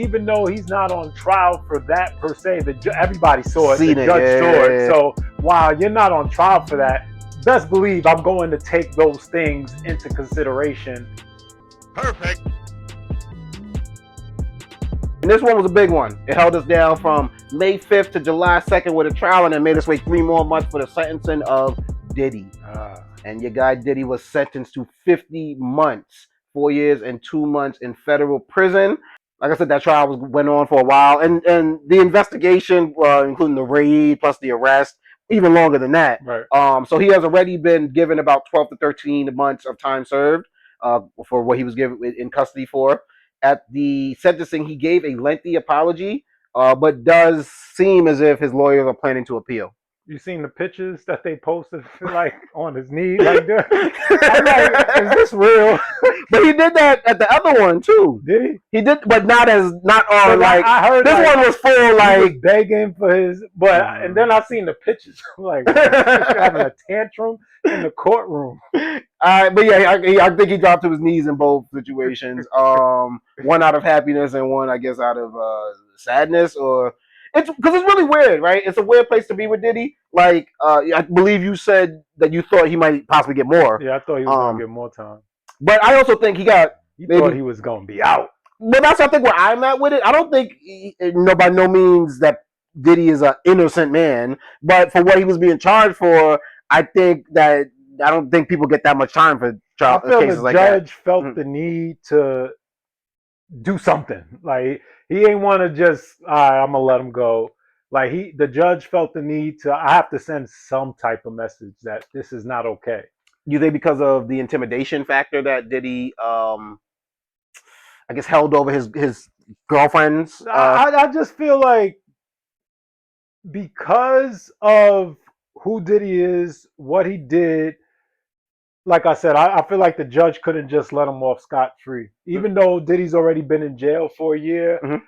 even though he's not on trial for that per se, everybody saw it. Seen the it, judge yeah, saw yeah, it. yeah. So while you're not on trial for that, best believe I'm going to take those things into consideration. Perfect. And this one was a big one. It held us down from May 5th to July 2nd with a trial, and then made us wait 3 more months for the sentencing of Diddy. And your guy Diddy was sentenced to 50 months, 4 years and 2 months in federal prison. Like I said, that trial went on for a while, and the investigation, including the raid plus the arrest, even longer than that. Right. So he has already been given about 12 to 13 months of time served for what he was given in custody for. At the sentencing, he gave a lengthy apology, but does seem as if his lawyers are planning to appeal. You seen the pictures that they posted, like on his knee, like that? I'm like, is this real? But he did that at the other one too. Did he? He did, but not on like. I heard this one was full like he was begging for his, but and then I seen the pictures. I'm like, having a tantrum in the courtroom. But yeah, I think he dropped to his knees in both situations. One out of happiness and one, I guess, out of sadness, or it's because it's really weird, right? It's a weird place to be with Diddy. Like, I believe you said that you thought he might possibly get more. Yeah, I thought he was gonna get more time. But I also think he got. You thought he was gonna be out. But that's I think where I'm at with it. I don't think by no means that Diddy is an innocent man, but for what he was being charged for, I think that I don't think people get that much time for cases like that. The judge felt the need to do something. Like he ain't want to just, all right, I'm gonna let him go. Like the judge felt the need to. I have to send some type of message that this is not okay. You think because of the intimidation factor that Diddy, I guess, held over his girlfriends? I just feel like because of who Diddy is, what he did. Like I said, I feel like the judge couldn't just let him off scot-free. Even though Diddy's already been in jail for a year,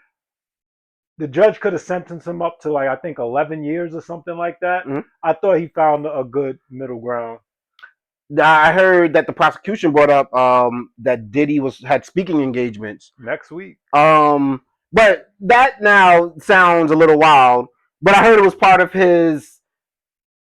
the judge could have sentenced him up to, like, I think 11 years or something like that. I thought he found a good middle ground. I heard that the prosecution brought up that Diddy had speaking engagements next week. But that now sounds a little wild. But I heard it was part of his.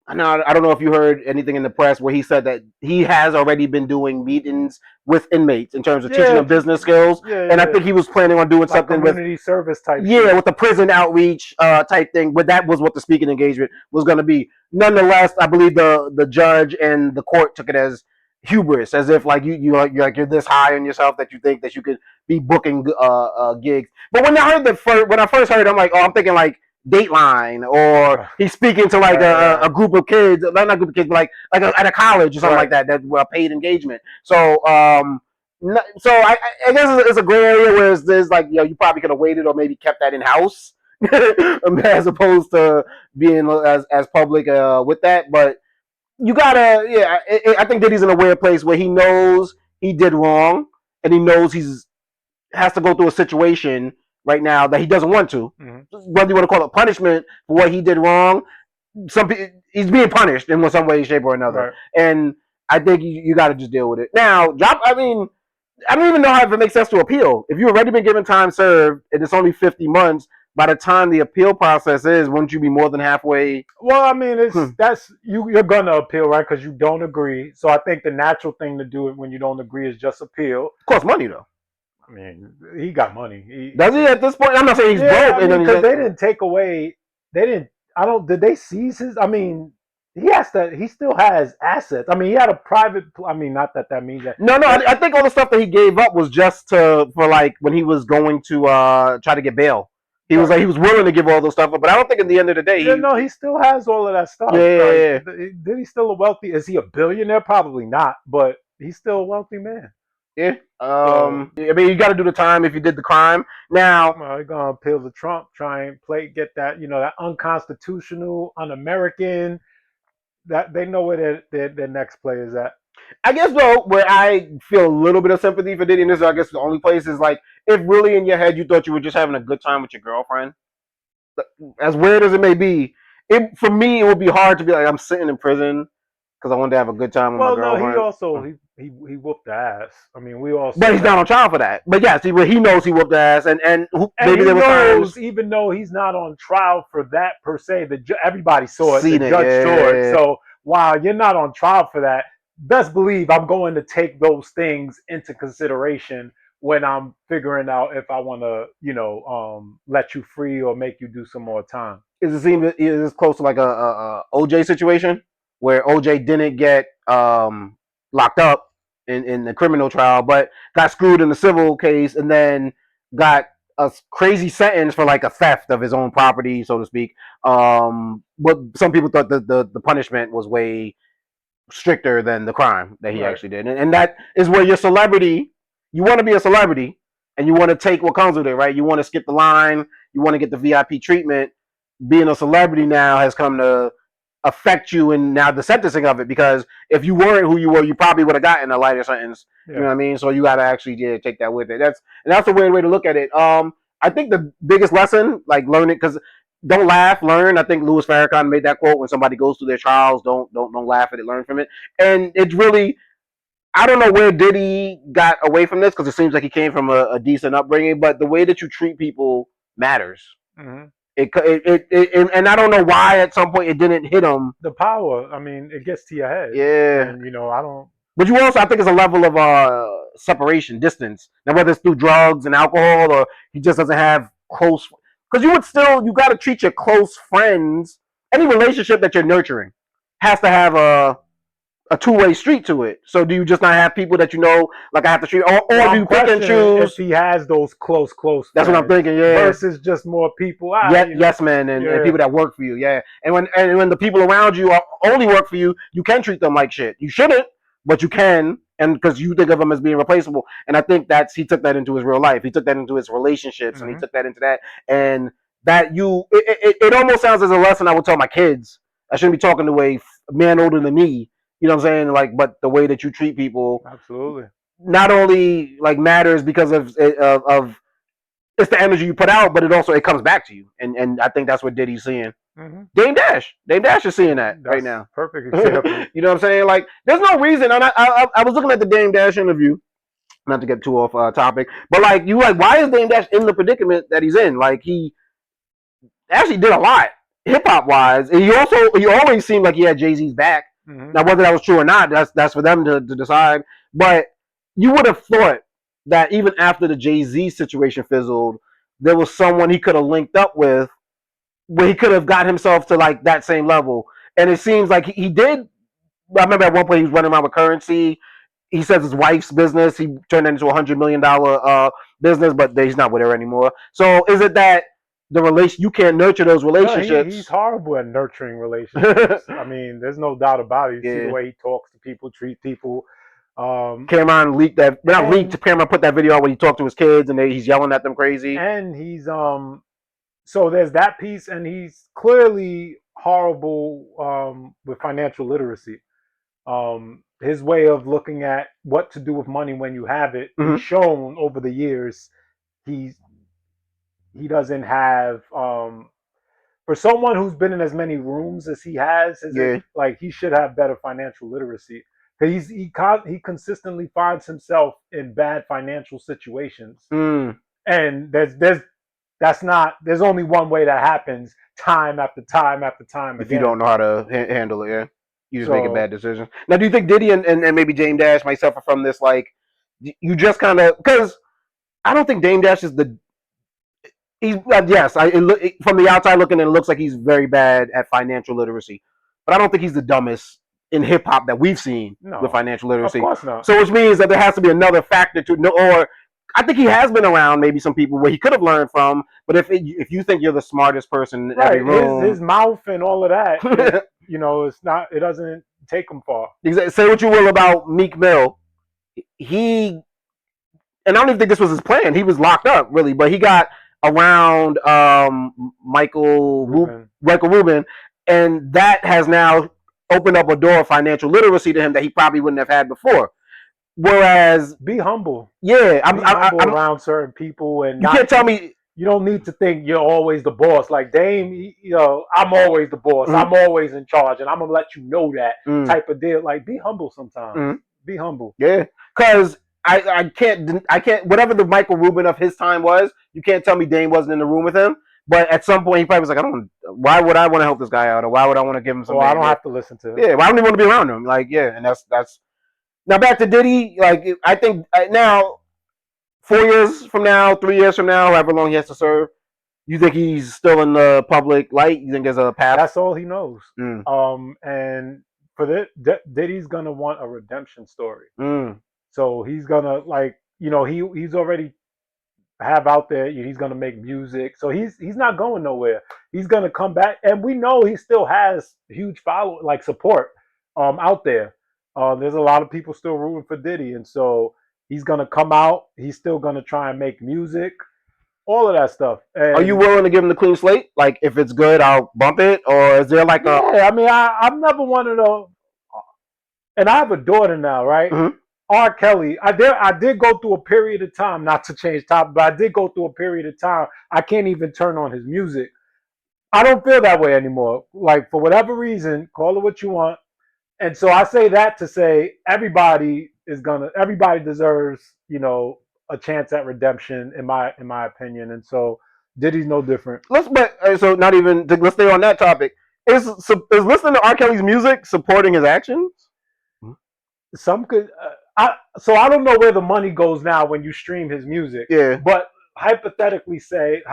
I don't know if you heard anything in the press where he said that he has already been doing meetings with inmates in terms of teaching them business skills, and I think he was planning on doing like something with community service type. With the prison outreach type thing. But that was what the speaking engagement was going to be. Nonetheless, I believe the judge and the court took it as hubris, as if like you're this high on yourself that you think that you could be booking gigs. But when I heard when I first heard it, I'm like, oh, I'm thinking like Dateline, or he's speaking to like a group of kids, not a group of kids, but like at a college or something like that were paid engagement. So I guess it's a gray area where there's like, you probably could have waited or maybe kept that in house as opposed to being as public with that. But you gotta, I think Diddy's in a weird place where he knows he did wrong and he knows has to go through a situation right now that he doesn't want to. Whether you want to call it punishment for what he did wrong, he's being punished in some way, shape, or another. Right. And I think you got to just deal with it. Now, I don't even know if it makes sense to appeal. If you've already been given time served and it's only 50 months, by the time the appeal process wouldn't you be more than halfway? Well, I mean, you're going to appeal, right? Because you don't agree. So I think the natural thing to do when you don't agree is just appeal. It costs money, though. I mean, he got money. Does he at this point? I'm not saying he's broke. Because they didn't take away. They didn't. Did they seize his? I mean, he still has assets. I mean, he had a private. I mean, not that means that. No. I think all the stuff that he gave up was just for like when he was going to try to get bail. He was willing to give all those stuff up, but I don't think at the end of the day. He still has all of that stuff. Yeah. Did he still a wealthy? Is he a billionaire? Probably not, but he's still a wealthy man. Yeah. I mean, you got to do the time if you did the crime. Now, you're gonna appeal to Trump, try and get that, that unconstitutional, un-American. That they know where their next play is at. I guess though, where I feel a little bit of sympathy for Diddy, and this is, I guess, the only place is like if really in your head you thought you were just having a good time with your girlfriend. As weird as it may be, for me it would be hard to be like I'm sitting in prison. because I wanted to have a good time with my Well, no, he girlfriend. also he whooped the ass. I mean, we all But saw he's not on that. trial for that. But yes, he knows he whooped the ass, and And maybe he there was knows, times even though he's not on trial for that per se, everybody saw it. The seen it. judge saw it. Yeah, So while you're not on trial for that, best believe I'm going to take those things into consideration when I'm figuring out if I want to, let you free or make you do some more time. is this close to like a OJ situation where OJ didn't get locked up in the criminal trial, but got screwed in the civil case, and then got a crazy sentence for like a theft of his own property, so to speak. But some people thought the punishment was way stricter than the crime that he Right. actually did, and that is where your celebrity. You want to be a celebrity, and you want to take what comes with it, right? You want to skip the line, you want to get the VIP treatment. Being a celebrity now has come to affect you in now the sentencing of it, because if you weren't who you were, you probably would have gotten a lighter sentence. You know Yeah. what I mean? So you got to actually take that with it. That's a weird way to look at it. I think the biggest lesson, like learn it, because don't laugh, learn. I think Louis Farrakhan made that quote: when somebody goes through their trials, don't laugh at it, learn from it. And it's really, I don't know where Diddy got away from this, because it seems like he came from a decent upbringing, but the way that you treat people matters. Hmm. And I don't know why at some point it didn't hit him. The power, I mean, it gets to your head. Yeah, And, I don't. but you also, I think, it's a level of separation, distance. Now, whether it's through drugs and alcohol, or he just doesn't have close, because you got to treat your close friends. Any relationship that you're nurturing has to have a two-way street to it. So do you just not have people that like I have to treat, or Well, do I'm you pick and questioning if choose? he has those close That's what I'm friends thinking. Yeah. versus just more people. Yes, man, and Yeah. people that work for you, yeah. And when the people around you only work for you, you can treat them like shit. You shouldn't, but you can, and because you think of them as being replaceable. And I think he took that into his real life. He took that into his relationships, and he took that into that. And it almost sounds as a lesson I would tell my kids. I shouldn't be talking to a man older than me. You know what I'm saying? Like, but the way that you treat people, Absolutely. not only like matters because of it's the energy you put out, but it comes back to you, and I think that's what Diddy's seeing. Mm-hmm. Dame Dash is seeing that right now. Perfect example. You know what I'm saying? Like, there's no reason. And I was looking at the Dame Dash interview, not to get too off topic, but like, why is Dame Dash in the predicament that he's in? Like, he actually did a lot hip hop wise. And he always seemed like he had Jay-Z's back. Mm-hmm. Now, whether that was true or not, that's for them to decide. But you would have thought that even after the Jay-Z situation fizzled, there was someone he could have linked up with where he could have got himself to like that same level. And it seems like he did. I remember at one point he was running around with currency. He says his wife's business, he turned it into $100 million business, but he's not with her anymore. So is it that the relation, you can't nurture those relationships? No, he's horrible at nurturing relationships. I mean, there's no doubt about it. You see the way he talks to people, treat people. Cameron leaked that. Not leaked. Cameron put that video out when he talked to his kids, and he's yelling at them crazy. And he's so there's that piece, and he's clearly horrible with financial literacy. His way of looking at what to do with money when you have it, he's shown over the years he doesn't have for someone who's been in as many rooms as he has, like he should have better financial literacy. Because he consistently finds himself in bad financial situations, and there's only one way that happens time after time after time. If you don't know how to handle it, yeah, you just making bad decisions. Now, do you think Diddy and maybe Dame Dash might suffer from this? Like, you just kind of, because I don't think Dame Dash is the. He's yes, from the outside looking in, it looks like he's very bad at financial literacy, but I don't think he's the dumbest in hip hop that we've seen with financial literacy. Of course not. So which means that there has to be another factor to know, or I think he has been around maybe some people where he could have learned from. But if you think you're the smartest person in every room, his mouth and all of that, it's not. It doesn't take him far. Say what you will about Meek Mill, and I don't even think this was his plan. He was locked up really, but he got around Michael Rubin, and that has now opened up a door of financial literacy to him that he probably wouldn't have had before. Whereas, be humble. Yeah, I'm around certain people, and you can't tell me you don't need to think you're always the boss. Like Dame, I'm always the boss. I'm always in charge, and I'm gonna let you know that type of deal. Like, be humble sometimes. Be humble. Yeah, because I can't whatever the Michael Rubin of his time was. You can't tell me Dame wasn't in the room with him. But at some point, he probably was like, why would I want to help this guy out, or why would I want to give him some? I don't have to listen to him. Yeah, well, I don't even want to be around him. Like, yeah, and that's now back to Diddy. Like, I think now, 4 years from now, 3 years from now, however long he has to serve, you think he's still in the public light? You think there's a path? That's all he knows. And for this, Diddy's gonna want a redemption story. So he's gonna he's already have out there. He's gonna make music. So he's not going nowhere. He's gonna come back, and we know he still has huge support out there. There's a lot of people still rooting for Diddy, and so he's gonna come out. He's still gonna try and make music, all of that stuff. And are you willing to give him the clean slate? Like, if it's good, I'll bump it, or is there like I mean, I'm never one of those. And I have a daughter now, right? R. Kelly, I did go through a period of time, not to change topic, but I did go through a period of time. I can't even turn on his music. I don't feel that way anymore. Like, for whatever reason, call it what you want. And so I say that to say everybody deserves, a chance at redemption, in my opinion. And so Diddy's no different. Let's stay on that topic. Is listening to R. Kelly's music supporting his actions? Some could. So I don't know where the money goes now when you stream his music. Yeah. But hypothetically saying,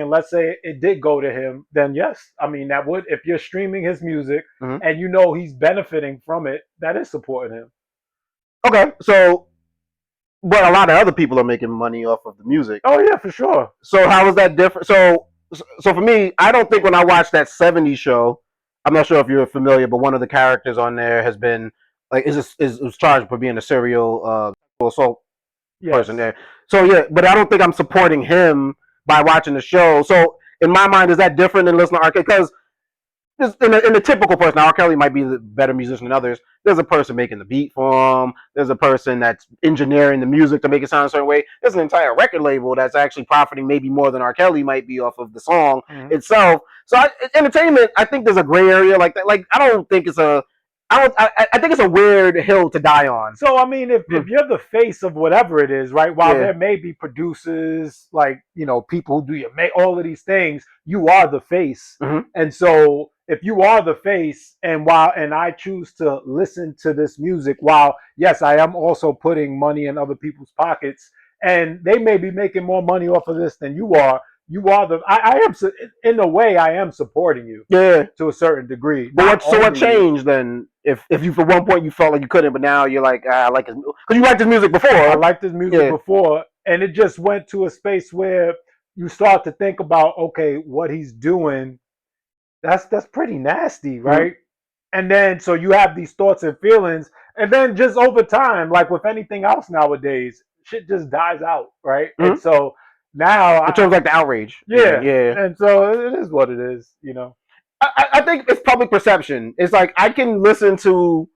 let's say it did go to him, then yes. I mean, that would, if you're streaming his music and he's benefiting from it, that is supporting him. Okay. So, but a lot of other people are making money off of the music. Oh yeah, for sure. So how is that different? So for me, I don't think when I watched that '70s show, I'm not sure if you're familiar, but one of the characters on there has been was charged for being a serial assault person there. So yeah, but I don't think I'm supporting him by watching the show. So in my mind, is that different than listening to R. Kelly? Because in the typical person, R. Kelly might be the better musician than others. There's a person making the beat for him. There's a person that's engineering the music to make it sound a certain way. There's an entire record label that's actually profiting maybe more than R. Kelly might be off of the song itself. So entertainment, I think there's a gray area like that. Like, I don't think it's a I think it's a weird hill to die on. So I mean, if you're the face of whatever it is, right? While there may be producers, people who do all of these things, you are the face. And so if you are the face, and I choose to listen to this music, while yes, I am also putting money in other people's pockets, and they may be making more money off of this than you are. I am, in a way, I am supporting you. Yeah, to a certain degree. But what changed then? If you for one point you felt like you couldn't, but now you're like, I like his, because you liked his music before. I liked his music before, and it just went to a space where you start to think about, okay, what he's doing, that's pretty nasty, right? And then so you have these thoughts and feelings, and then just over time, like with anything else nowadays, shit just dies out, right? And so now, in terms of like the outrage, yeah, and so it is what it is, I think it's public perception. It's like I can listen to.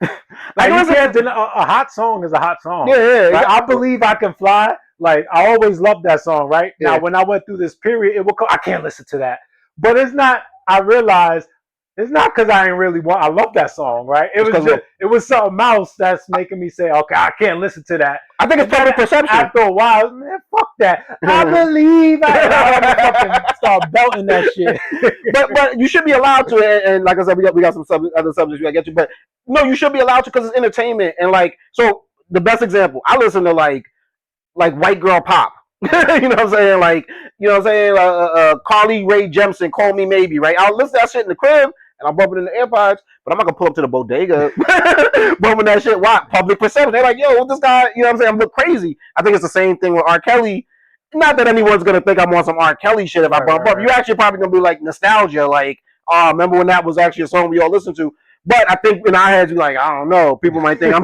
A hot song is a hot song. Yeah. Right? I Believe I Can Fly. Like, I always loved that song, right? Yeah. Now, when I went through this period, it will come. I can't listen to that, but it's not. I realized it's not because I ain't really want. I love that song, right? It was something else that's making me say, okay, I can't listen to that. I think it's public perception. After a while, man, fuck that. I believe I fucking start belting that shit. but you should be allowed to, and like I said, we got some other subjects we gotta get to, but no, you should be allowed to because it's entertainment. And like, so the best example, I listen to like white girl pop. You know what I'm saying? Like, Carly Rae Jepsen, Call Me Maybe, right? I'll listen to that shit in the crib and I'll bump it in the AirPods, but I'm not gonna pull up to the bodega bumping that shit. Why? Public perception. They're like, yo, this guy, you know what I'm saying? I'm look crazy. I think it's the same thing with R. Kelly. Not that anyone's gonna think I'm on some R. Kelly shit if I bump up. You're actually probably gonna be like nostalgia, like, remember when that was actually a song we all listened to? But I think in our heads, you're like, I don't know. People might think I'm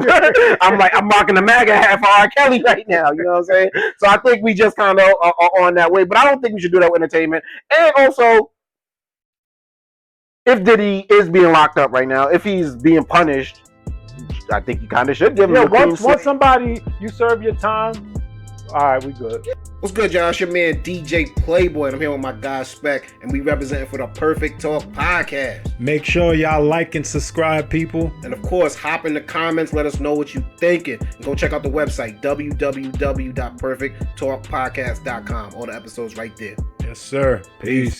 marking the MAGA hat for R. Kelly right now. You know what I'm saying? So I think we just kind of are on that way. But I don't think we should do that with entertainment. And also, if Diddy is being locked up right now, if he's being punished, I think you kind of should give him a clean slate. Once somebody, you serve your time, All right, we good. What's good, y'all? It's your man DJ Playboy, and I'm here with my guy Spec, and we representing for the Perfect Talk podcast. Make sure y'all like and subscribe, people. And of course, hop in the comments, let us know what you thinking. And go check out the website, www.perfecttalkpodcast.com. All the episodes right there. Yes, sir. Peace.